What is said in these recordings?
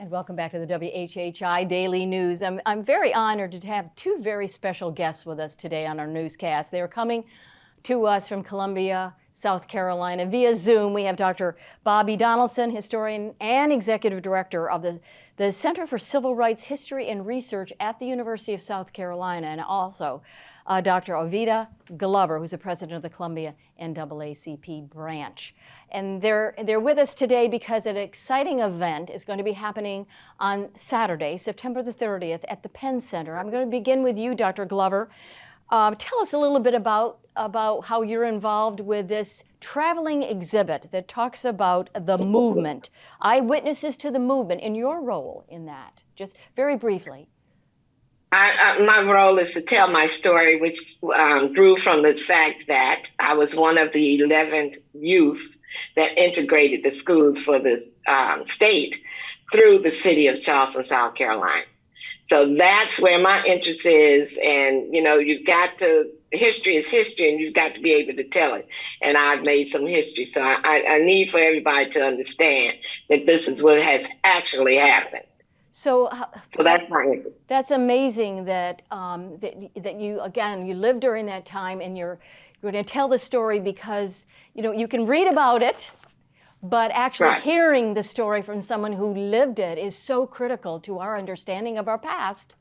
And welcome back to the WHHI Daily News. I'm very honored to have two very special guests with us today on our newscast. They are coming to us from Columbia, South Carolina via Zoom. We have Dr. Bobby Donaldson, historian and executive director of the Center for Civil Rights History and Research at the University of South Carolina, and also Dr. Oveta Glover, who's the president of the Columbia NAACP branch. And they're with us today because an exciting event is going to be happening on Saturday, September the 30th at the Penn Center. I'm going to begin with you, Dr. Glover. Tell us a little bit about how you're involved with this traveling exhibit that talks about the movement, Eyewitnesses to the Movement, and your role in that, just very briefly. My role is to tell my story, which grew from the fact that I was one of the 11 youth that integrated the schools for the state through the city of Charleston, South Carolina. So that's where my interest is. And, you know, history is history, and you've got to be able to tell it. And I've made some history. So I need for everybody to understand that this is what has actually happened. So that's my interest. That's amazing that that you lived during that time, and you're going to tell the story because, you know, you can read about it, but actually hearing the story from someone who lived it is so critical to our understanding of our past.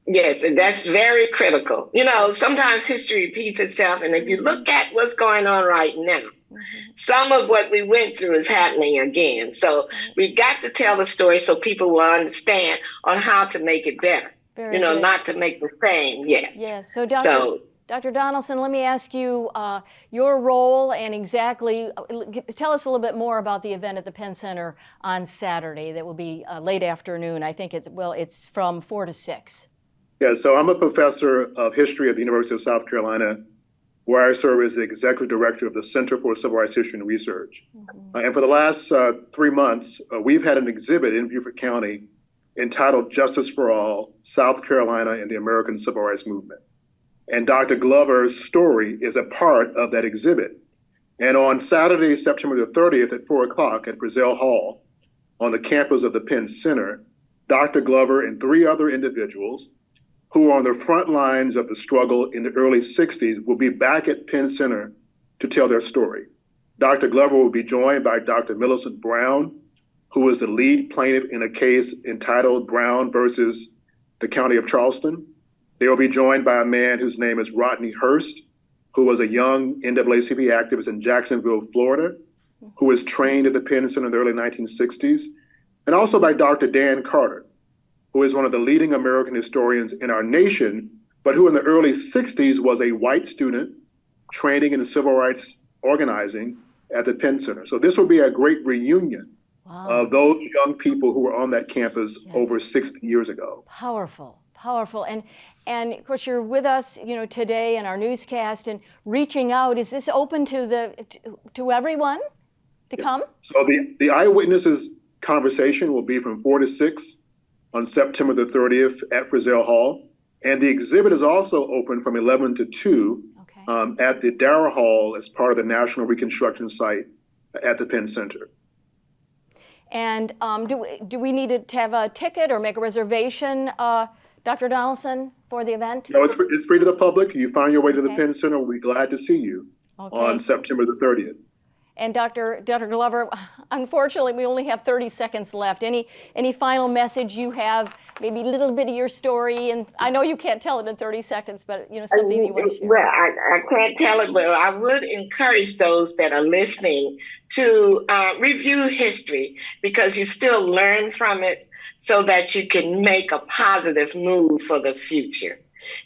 Yes, and that's very critical. You know, sometimes history repeats itself, and if you look at what's going on right now, some of what we went through is happening again. So we've got to tell the story so people will understand on how to make it better. Very good. Not to make the same. Yes. Yes. So Dr. Donaldson, let me ask you your role and exactly tell us a little bit more about the event at the Penn Center on Saturday. That will be late afternoon. I think it's from 4 to 6. Yeah, so I'm a professor of history at the University of South Carolina, where I serve as the executive director of the Center for Civil Rights History and Research. And for the last 3 months, we've had an exhibit in Beaufort County entitled Justice for All, South Carolina and the American Civil Rights Movement. And Dr. Glover's story is a part of that exhibit. And on Saturday, September the 30th at 4 o'clock at Center-Frissell Hall on the campus of the Penn Center, Dr. Glover and 3 other individuals who are on the front lines of the struggle in the early 60s will be back at Penn Center to tell their story. Dr. Glover will be joined by Dr. Millicent Brown, who is the lead plaintiff in a case entitled Brown versus the County of Charleston. They will be joined by a man whose name is Rodney Hurst, who was a young NAACP activist in Jacksonville, Florida, who was trained at the Penn Center in the early 1960s, and also by Dr. Dan Carter, who is one of the leading American historians in our nation, but who in the early 60s was a white student training in civil rights organizing at the Penn Center. So this will be a great reunion of those young people who were on that campus over 60 years ago. Powerful, powerful. And of course, you're with us, today in our newscast and reaching out. Is this open to everyone to come? So the Eyewitnesses conversation will be from 4 to 6 on September the 30th at Center-Frissell Hall. And the exhibit is also open from 11 to 2 at the Darrah Hall as part of the National Reconstruction Site at the Penn Center. And do we need to have a ticket or make a reservation, Dr. Donaldson, for the event? No, it's free to the public. You find your way to the Penn Center. We'll be glad to see you on September the 30th. And Dr. Glover, unfortunately, we only have 30 seconds left. Any final message you have, maybe a little bit of your story? And I know you can't tell it in 30 seconds, but something you want to share. Well, I can't tell it, but I would encourage those that are listening to review history, because you still learn from it so that you can make a positive move for the future.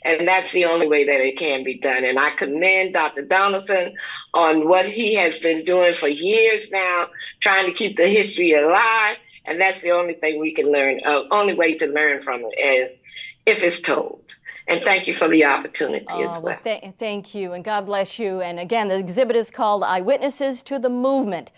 And that's the only way that it can be done. And I commend Dr. Donaldson on what he has been doing for years now, trying to keep the history alive. And that's the only thing we can learn, only way to learn from it is if it's told. And thank you for the opportunity as well. Thank you, and God bless you. And again, the exhibit is called Eyewitnesses to the Movement.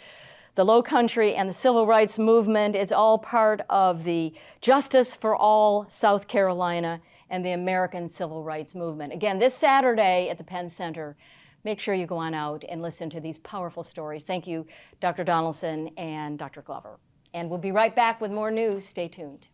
The Lowcountry and the Civil Rights Movement is all part of the Justice for All South Carolina and the American Civil Rights Movement. Again, this Saturday at the Penn Center, make sure you go on out and listen to these powerful stories. Thank you, Dr. Donaldson and Dr. Glover. And we'll be right back with more news. Stay tuned.